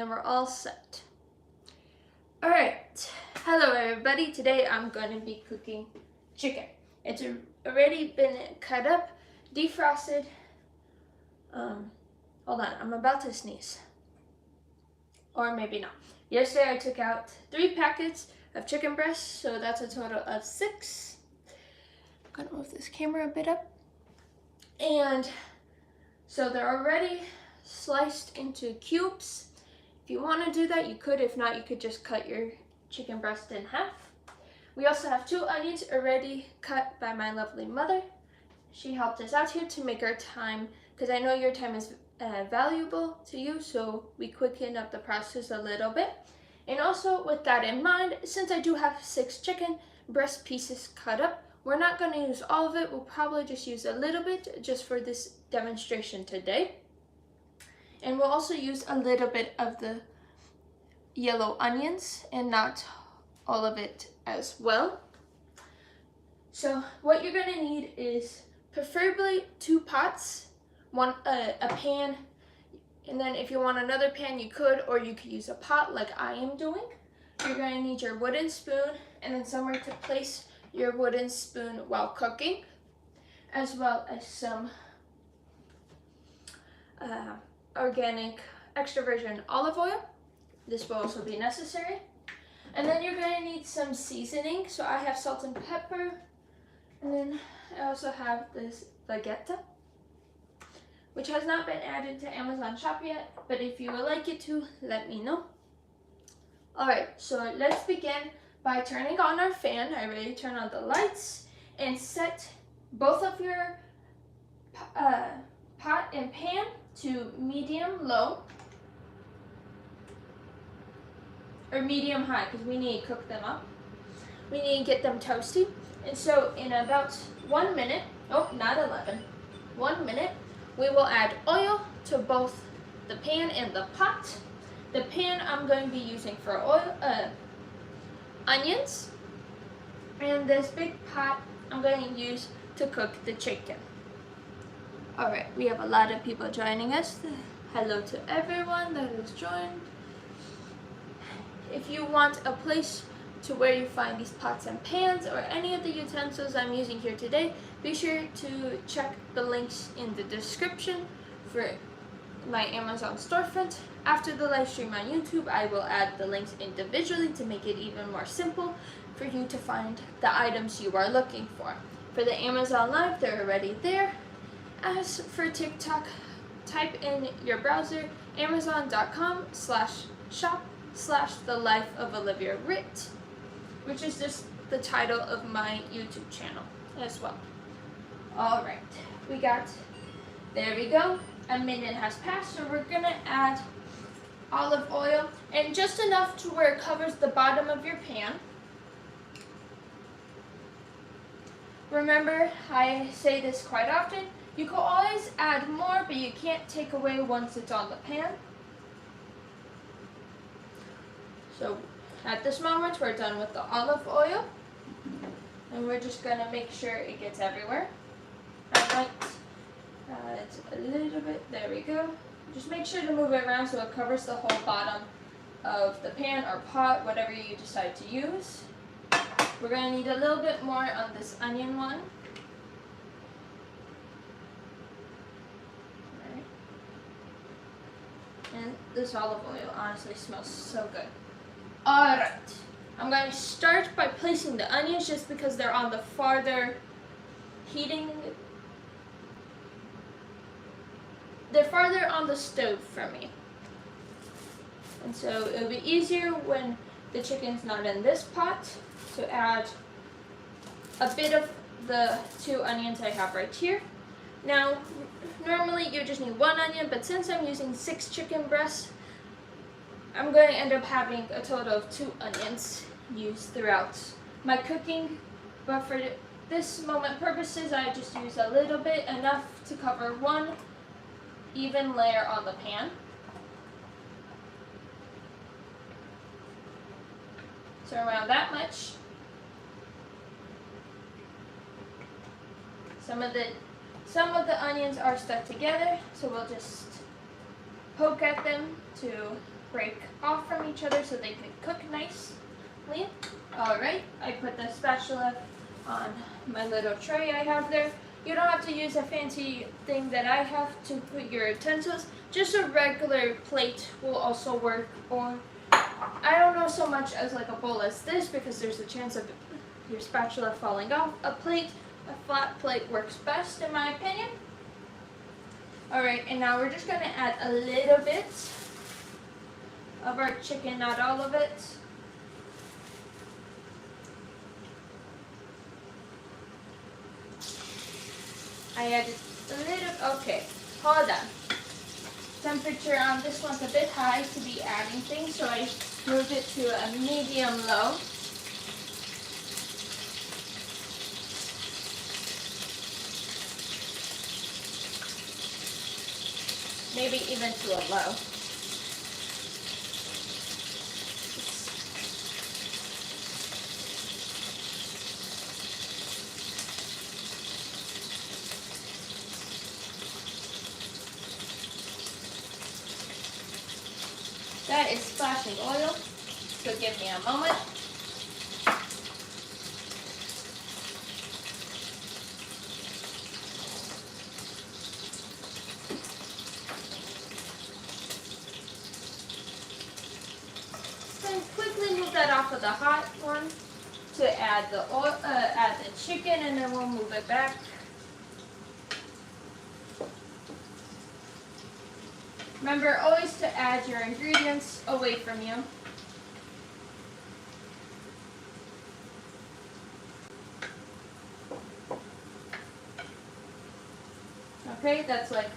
And we're all set. Alright, hello everybody. Today I'm going to be cooking chicken. It's already been cut up, defrosted. Hold on, I'm about to sneeze. Or maybe not. Yesterday I took out 3 packets of chicken breasts, so that's a total of 6. I'm gonna move this camera a bit up. And so they're already sliced into cubes. If you want to do that, you could. If not, you could just cut your chicken breast in half. We also have 2 onions already cut by my lovely mother. She helped us out here to make our time, because I know your time is valuable to you, so we quicken up the process a little bit. And also with that in mind, since I do have 6 chicken breast pieces cut up, we're not going to use all of it. We'll probably just use a little bit just for this demonstration today. And we'll also use a little bit of the yellow onions and not all of it as well. So what you're going to need is preferably 2 pots, a pan, and then if you want another pan you could, or you could use a pot like I am doing. You're going to need your wooden spoon and then somewhere to place your wooden spoon while cooking, as well as some organic extra virgin olive oil. This will also be necessary. And then you're going to need some seasoning. So I have salt and pepper, and then I also have this baguette, which has not been added to Amazon Shop yet, but if you would like it to, let me know. Alright, so let's begin by turning on our fan. I already turned on the lights, and set both of your pot and pan to medium low, or medium high, because we need to cook them up. We need to get them toasty. And so in about 1 minute, oh, not 11, 1 minute, we will add oil to both the pan and the pot. The pan I'm going to be using for onions, and this big pot I'm going to use to cook the chicken. Alright, we have a lot of people joining us. Hello to everyone that has joined. If you want a place to where you find these pots and pans or any of the utensils I'm using here today, be sure to check the links in the description for my Amazon storefront. After the live stream on YouTube, I will add the links individually to make it even more simple for you to find the items you are looking for. For the Amazon Live, they're already there. As for TikTok, type in your browser amazon.com/shop/the-life-of-Olivia-Ritt, which is just the title of my YouTube channel as well. Alright, there we go. A minute has passed, so we're gonna add olive oil, and just enough to where it covers the bottom of your pan. Remember, I say this quite often, you can always add more, but you can't take away once it's on the pan. So at this moment, we're done with the olive oil, and we're just gonna make sure it gets everywhere. I might add a little bit, there we go. Just make sure to move it around so it covers the whole bottom of the pan or pot, whatever you decide to use. We're gonna need a little bit more on this onion one. Right. And this olive oil honestly smells so good. Alright, I'm going to start by placing the onions just because they're on the farther heating. They're farther on the stove for me. And so it'll be easier when the chicken's not in this pot to add a bit of the 2 onions I have right here. Now, normally you just need 1 onion, but since I'm using 6 chicken breasts, I'm going to end up having a total of 2 onions used throughout my cooking. But for this moment purposes, I just use a little bit, enough to cover 1 even layer on the pan. So around that much. Some of the onions are stuck together, so we'll just poke at them to break off from each other so they can cook nicely. Alright, I put the spatula on my little tray I have there. You don't have to use a fancy thing that I have to put your utensils. Just a regular plate will also work, or I don't know so much as like a bowl as this because there's a chance of your spatula falling off. A flat plate works best in my opinion. Alright, and now we're just going to add a little bit of our chicken, not all of it. I added a little, okay, hold on. Temperature on this one's a bit high to be adding things, so I moved it to a medium low. Maybe even to a low. That is splashing oil, so give me a moment. Then quickly move that off of the hot one to add the oil, add the chicken, and then we'll move it back. Remember always to add your ingredients away from you. Okay, that's like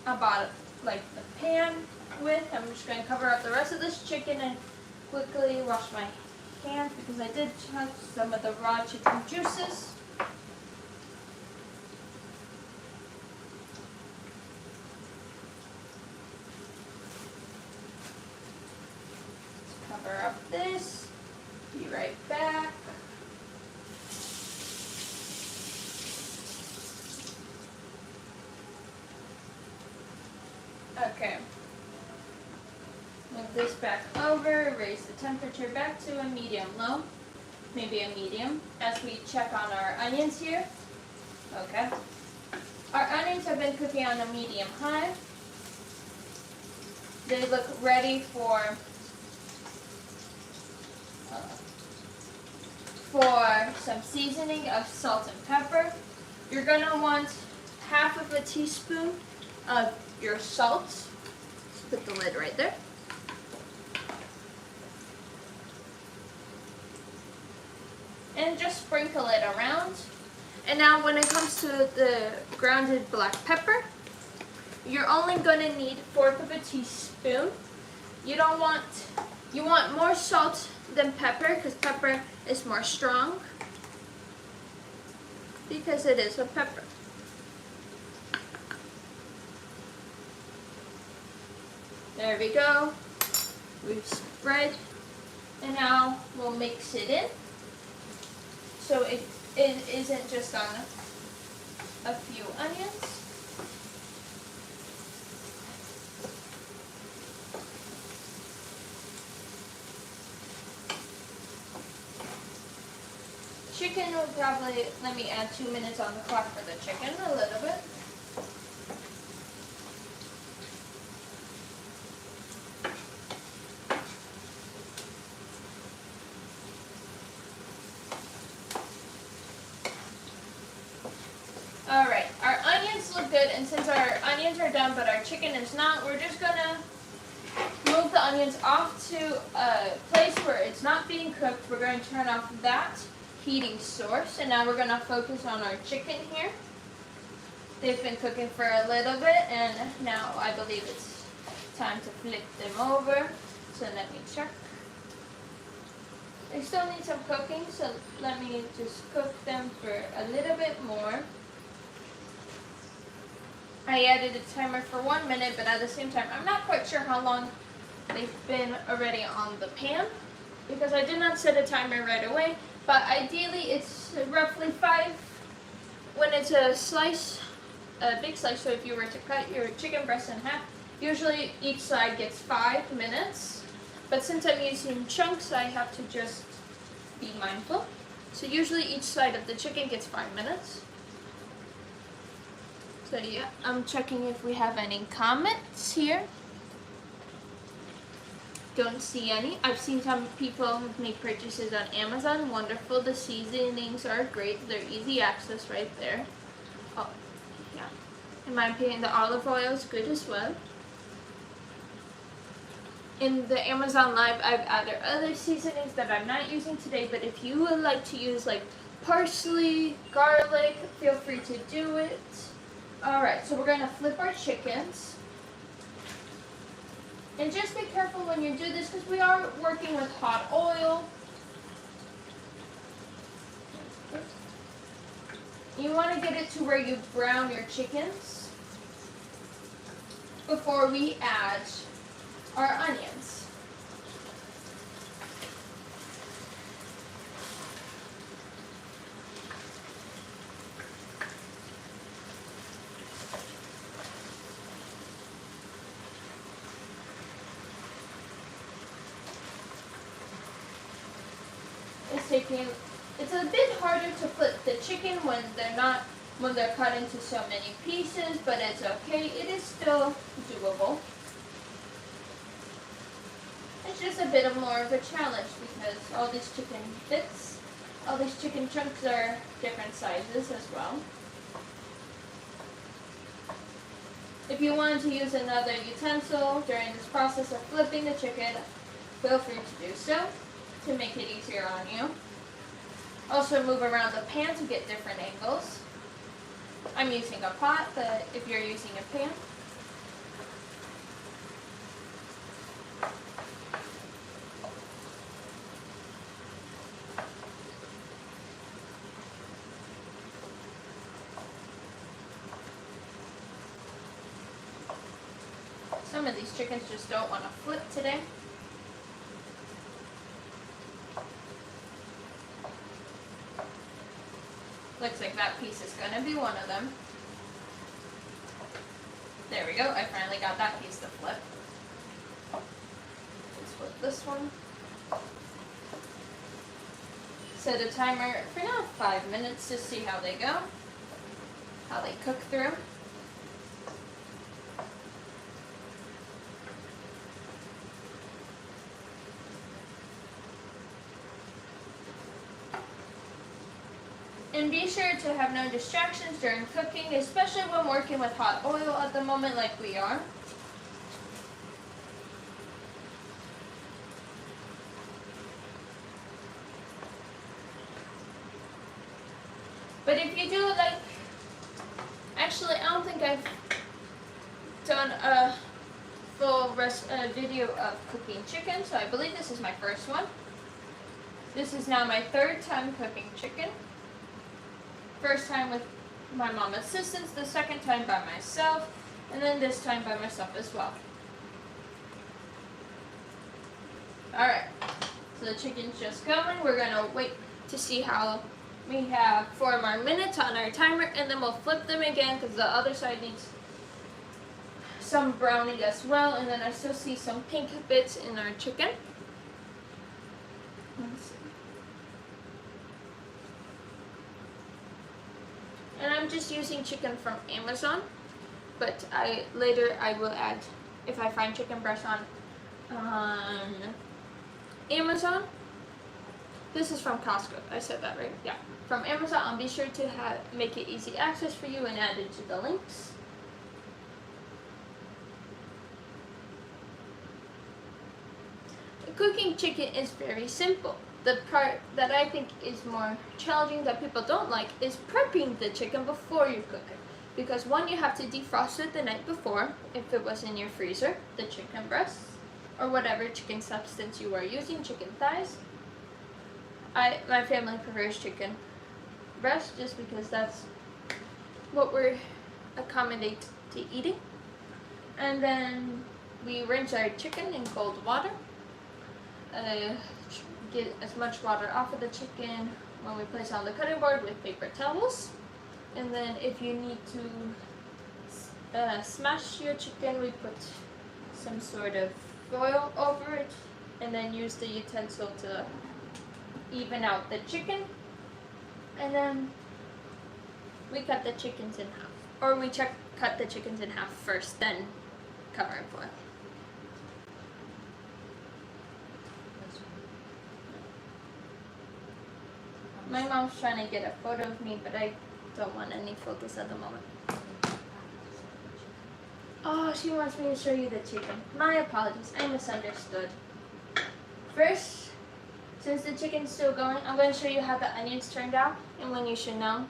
about like the pan width. I'm just going to cover up the rest of this chicken and quickly wash my hands because I did touch some of the raw chicken juices. Cover up this, be right back. Okay, move this back over, raise the temperature back to a medium low, maybe a medium, as we check on our onions here. Okay, our onions have been cooking on a medium high. They look ready for some seasoning of salt and pepper. You're going to want half of a teaspoon of your salt. Let's put the lid right there. And just sprinkle it around. And now when it comes to the grounded black pepper, you're only going to need 1/4 of a teaspoon. You want more salt than pepper because pepper is more strong because it is a pepper. There we go. We've spread, and now we'll mix it in so it isn't just on a few onions. Chicken will probably, let me add 2 minutes on the clock for the chicken, a little bit. Alright, our onions look good, and since our onions are done but our chicken is not, we're just gonna move the onions off to a place where it's not being cooked. We're going to turn off that heating source, and now we're going to focus on our chicken here. They've been cooking for a little bit, and now I believe it's time to flip them over. So let me check. They still need some cooking, so let me just cook them for a little bit more. I added a timer for 1 minute, but at the same time, I'm not quite sure how long they've been already on the pan because I did not set a timer right away. But ideally, it's roughly 5 when it's a slice, a big slice. So if you were to cut your chicken breast in half, Usually each side gets 5 minutes, but since I'm using chunks, I have to just be mindful. So usually each side of the chicken gets 5 minutes. So yeah, I'm checking if we have any comments here. Don't see any. I've seen some people make purchases on Amazon. Wonderful. The seasonings are great. They're easy access right there. Oh, yeah. In my opinion, the olive oil is good as well. In the Amazon Live, I've added other seasonings that I'm not using today, but if you would like to use like parsley, garlic, feel free to do it. Alright, so we're going to flip our chickens. And just be careful when you do this because we are working with hot oil. You want to get it to where you brown your chickens before we add our onions. It's a bit harder to flip the chicken when they're cut into so many pieces, but it's okay. It is still doable. It's just a bit more of a challenge because all these chicken bits, all these chicken chunks are different sizes as well. If you wanted to use another utensil during this process of flipping the chicken, feel free to do so to make it easier on you. Also move around the pan to get different angles. I'm using a pot, but if you're using a pan, some of these chickens just don't want to flip today. Looks like that piece is going to be one of them. There we go. I finally got that piece to flip. Let's flip this one. Set a timer for now 5 minutes to see how they go, how they cook through. And be sure to have no distractions during cooking, especially when working with hot oil at the moment like we are. But if you do like, actually I don't think I've done a full video of cooking chicken, so I believe this is my first one. This is now my 3rd time cooking chicken. First time with my mom's assistance, the 2nd time by myself, and then this time by myself as well. Alright, so the chicken's just going. We're going to wait to see how we have 4 more minutes on our timer, and then we'll flip them again because the other side needs some browning as well, and then I still see some pink bits in our chicken. Let's see. And I'm just using chicken from Amazon, but later I will add, if I find chicken breast on Amazon. This is from Costco. I said that right? Yeah. From Amazon. I'll be sure to make it easy access for you and add it to the links. Cooking chicken is very simple. The part that I think is more challenging that people don't like is prepping the chicken before you cook it. Because one, you have to defrost it the night before if it was in your freezer, the chicken breasts, or whatever chicken substance you are using, chicken thighs. My family prefers chicken breast just because that's what we're accommodate to eating. And then we rinse our chicken in cold water. Get as much water off of the chicken when we place it on the cutting board with paper towels. And then if you need to smash your chicken, we put some sort of foil over it, and then use the utensil to even out the chicken. And then we cut the chickens in half. Or we cut the chickens in half first, then cover in foil. My mom's trying to get a photo of me, but I don't want any photos at the moment. Oh, she wants me to show you the chicken. My apologies, I misunderstood. First, since the chicken's still going, I'm going to show you how the onions turned out and when you should know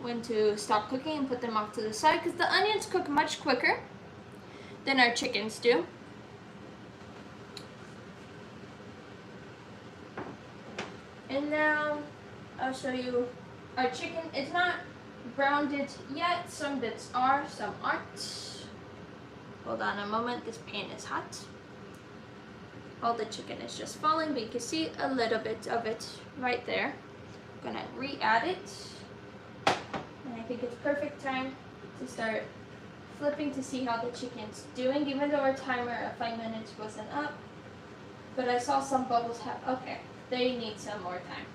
when to stop cooking and put them off to the side, because the onions cook much quicker than our chickens do. And now I'll show you our chicken. It's not browned yet. Some bits are, some aren't. Hold on a moment, this pan is hot. All the chicken is just falling, but you can see a little bit of it right there. I'm gonna re-add it. And I think it's perfect time to start flipping to see how the chicken's doing, even though our timer of 5 minutes wasn't up. But I saw some bubbles okay, they need some more time.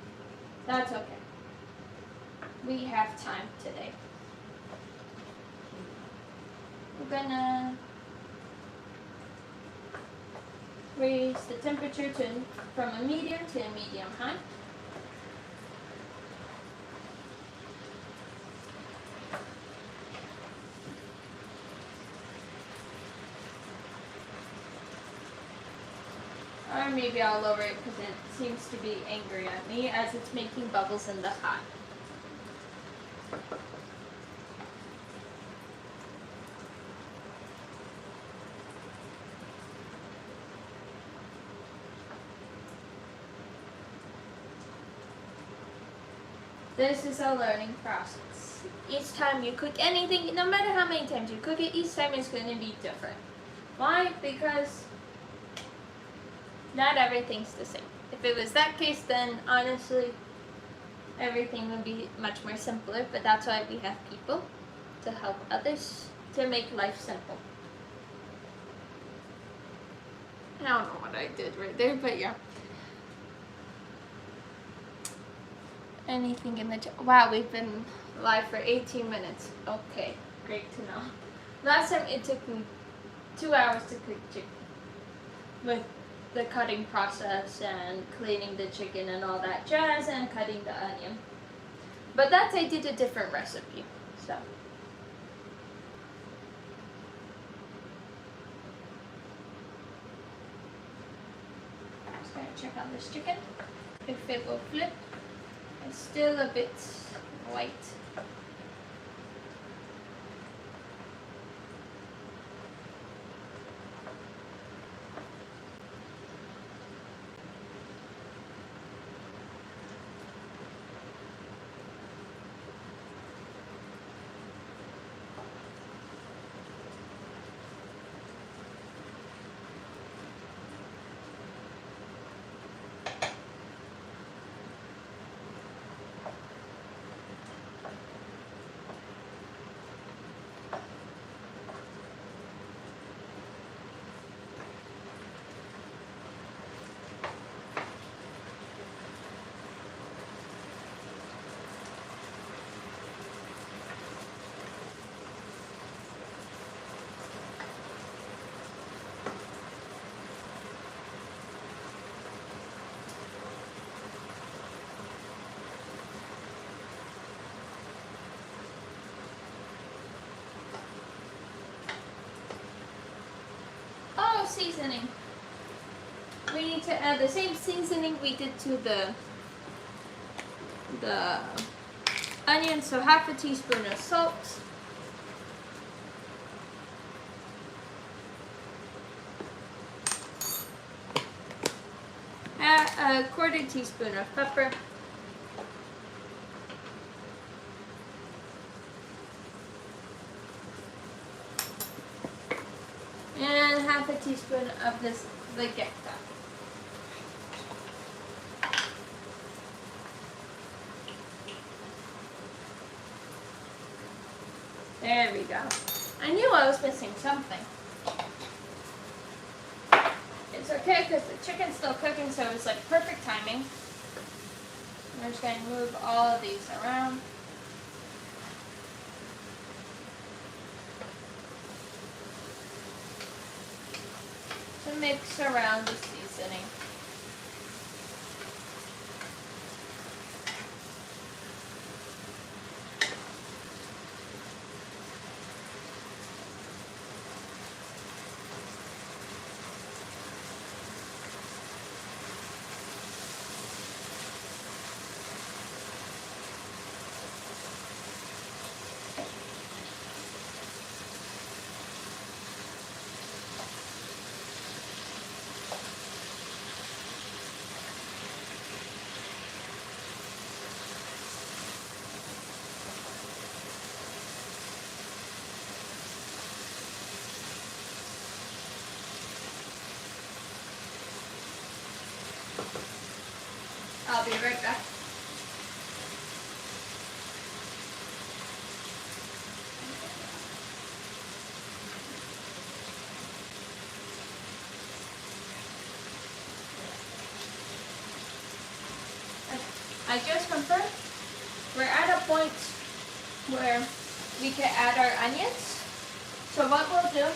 That's okay. We have time today. We're gonna raise the temperature from a medium to a medium high. Or maybe I'll lower it because it seems to be angry at me as it's making bubbles in the hot. This is a learning process. Each time you cook anything, no matter how many times you cook it, each time it's going to be different. Why? Because not everything's the same. If it was that case, then honestly, everything would be much more simpler, but that's why we have people to help others to make life simple. I don't know what I did right there, but yeah. Anything in the wow, we've been live for 18 minutes. Okay, great to know. Last time it took me 2 hours to cook chicken with the cutting process and cleaning the chicken and all that jazz and cutting the onion. But that's I did a different recipe. So just gonna check on this chicken if it will flip. It's still a bit white. Seasoning. We need to add the same seasoning we did to the onion, so half a teaspoon of salt, a quarter teaspoon of pepper, and half a teaspoon of this vegeta. There we go. I knew I was missing something. It's okay because the chicken's still cooking, so it's like perfect timing. We're just going to move all of these around. To mix around the seasoning. I'll be right back. I just confirmed we're at a point where we can add our onions. So what we'll do,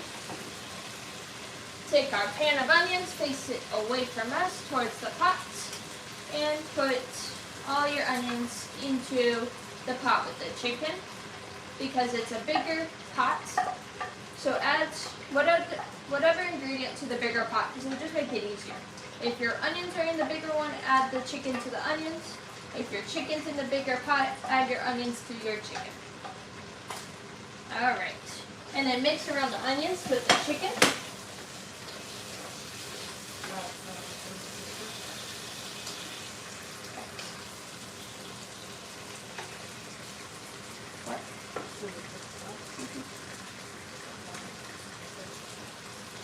take our pan of onions, face it away from us towards the pot, and put all your onions into the pot with the chicken because it's a bigger pot. So add whatever ingredient to the bigger pot because it'll just make it easier. If your onions are in the bigger one, add the chicken to the onions. If your chicken's in the bigger pot, add your onions to your chicken. Alright. And then mix around the onions with the chicken.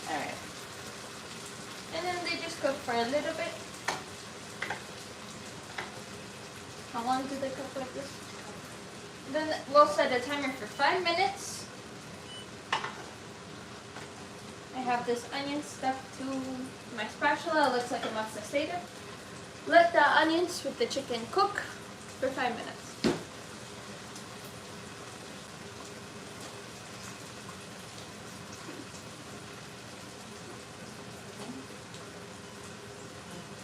Alright. And then they just cook for a little bit. How long do they cook like this? Then we'll set a timer for 5 minutes. I have this onion stuck to my spatula. It looks like a mastaceta. Let the onions with the chicken cook for 5 minutes.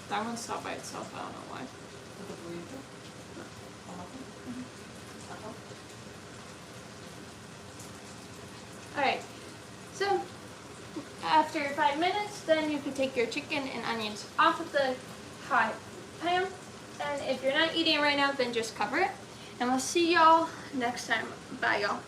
That one stopped by itself. I don't know why. Alright, so after 5 minutes, then you can take your chicken and onions off of the hot pan. And if you're not eating it right now, then just cover it. And we'll see y'all next time. Bye, y'all.